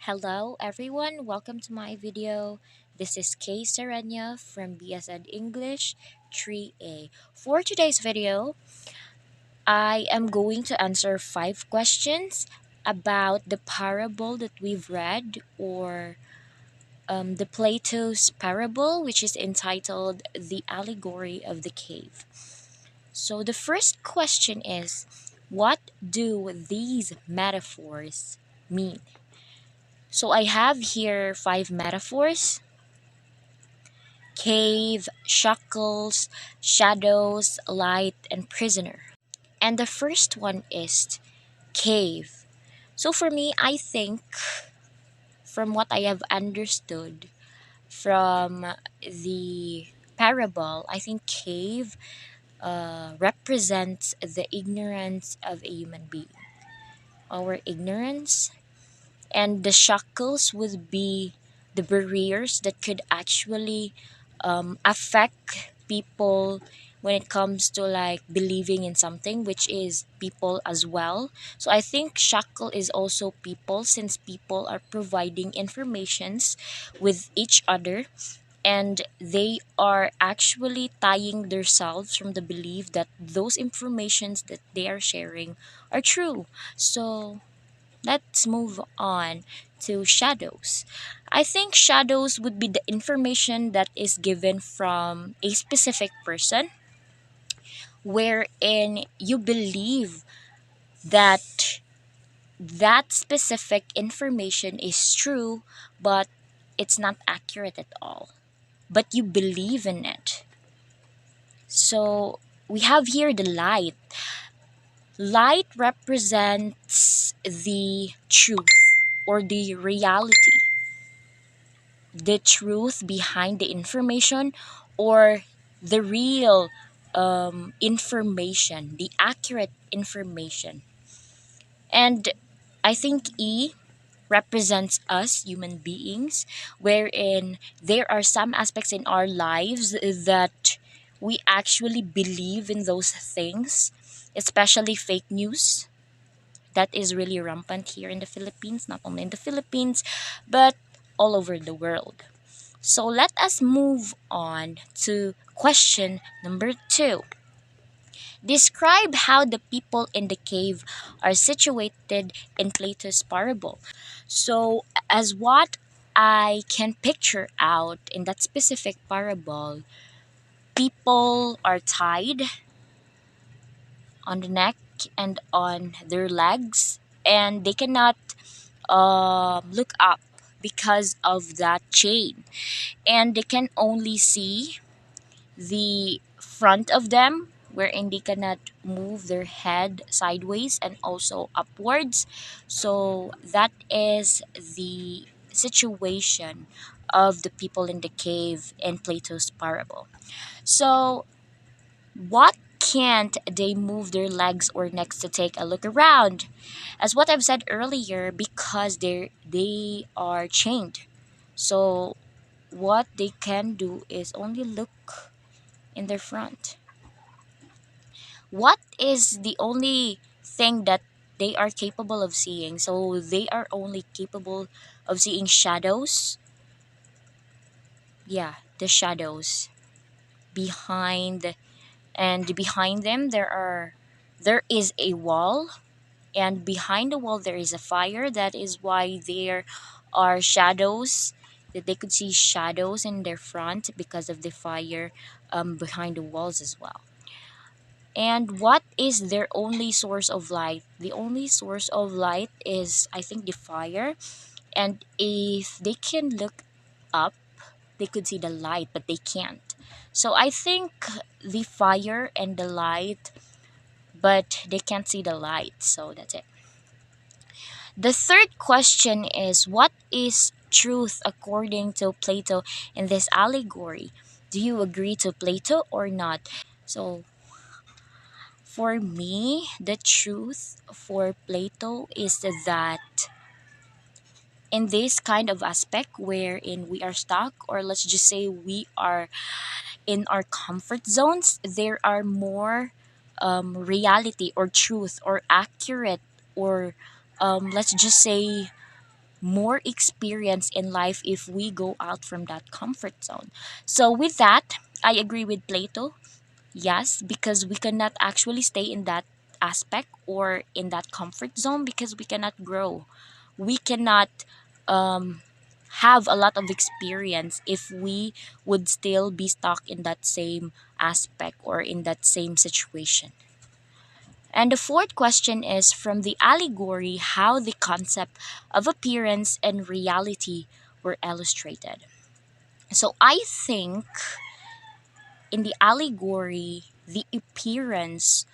Hello everyone, welcome to my video. This is Kay Serenia from BSN English 3A. For today's video, I am going to answer 5 questions about the parable that we've read or the Plato's parable, which is entitled The Allegory of the Cave. So the first question is, what do these metaphors mean? So I have here 5 metaphors: cave, shackles, shadows, light, and prisoner. And the first one is cave. So for me, I think from what I have understood from the parable, I think cave represents the ignorance of a human being, our ignorance, and the shackles would be the barriers that could actually affect people when it comes to like believing in something, which is people as well. So I think shackle is also people, since people are providing informations with each other, and they are actually tying themselves from the belief that those informations that they are sharing are true. So let's move on to shadows. I think shadows would be the information that is given from a specific person, wherein you believe that that specific information is true, but it's not accurate at all. But you believe in it. So we have here the light. Light represents the truth or the reality, the truth behind the information, or the real information, the accurate information. And I think E represents us human beings, wherein there are some aspects in our lives that we actually believe in those things, especially fake news that is really rampant here in the Philippines, not only in the Philippines, but all over the world. So let us move on to question number 2. Describe how the people in the cave are situated in Plato's parable. So, as what I can picture out in that specific parable, people are tied on the neck and on their legs, and they cannot look up because of that chain, and they can only see the front of them, wherein they cannot move their head sideways and also upwards. So that is the situation of the people in the cave in Plato's parable. So what can't they move their legs or necks to take a look around? As what I've said earlier, because they are chained. So what they can do is only look in their front. What is the only thing that they are capable of seeing? So they are only capable of seeing shadows. Yeah, the shadows behind, and behind them there is a wall, and behind the wall there is a fire. That is why there are shadows, that they could see shadows in their front because of the fire behind the walls as well. And what is their only source of light? The only source of light is, I think, the fire. And if they can look up, they could see the light, but they can't. So I think the fire and the light, but they can't see the light. So that's it. The third question is, what is truth according to Plato in this allegory? Do you agree to Plato or not? So for me, the truth for Plato is that in this kind of aspect wherein we are stuck, or let's just say we are in our comfort zones, there are more reality or truth or accurate, or let's just say more experience in life if we go out from that comfort zone. So, with that, I agree with Plato. Yes, because we cannot actually stay in that aspect or in that comfort zone because we cannot grow. We cannot um, have a lot of experience if we would still be stuck in that same aspect or in that same situation. And the fourth question is from the allegory how the concept of appearance and reality were illustrated. So I think in the allegory, the appearance,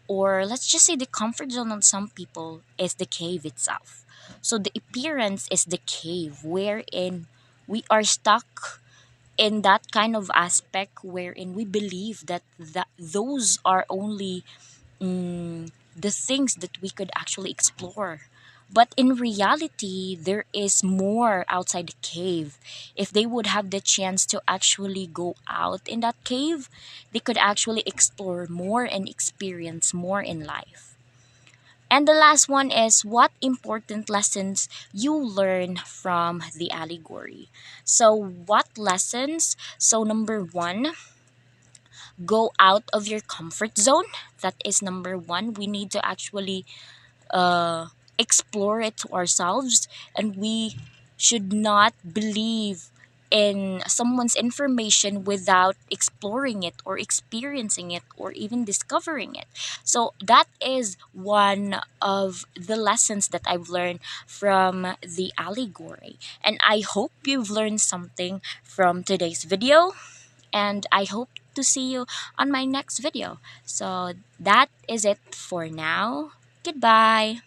or let's just say the comfort zone on some people, is the cave itself. So the appearance is the cave wherein we are stuck in that kind of aspect wherein we believe that those are only the things that we could actually explore. But in reality, there is more outside the cave. If they would have the chance to actually go out in that cave, they could actually explore more and experience more in life. And the last one is what important lessons you learn from the allegory. So, what lessons? So, number one, go out of your comfort zone. That is number one. We need to actually uh, explore it to ourselves, and we should not believe in someone's information without exploring it or experiencing it or even discovering it. So that is one of the lessons that I've learned from the allegory, and I hope you've learned something from today's video, and I hope to see you on my next video. So that is it for now. Goodbye.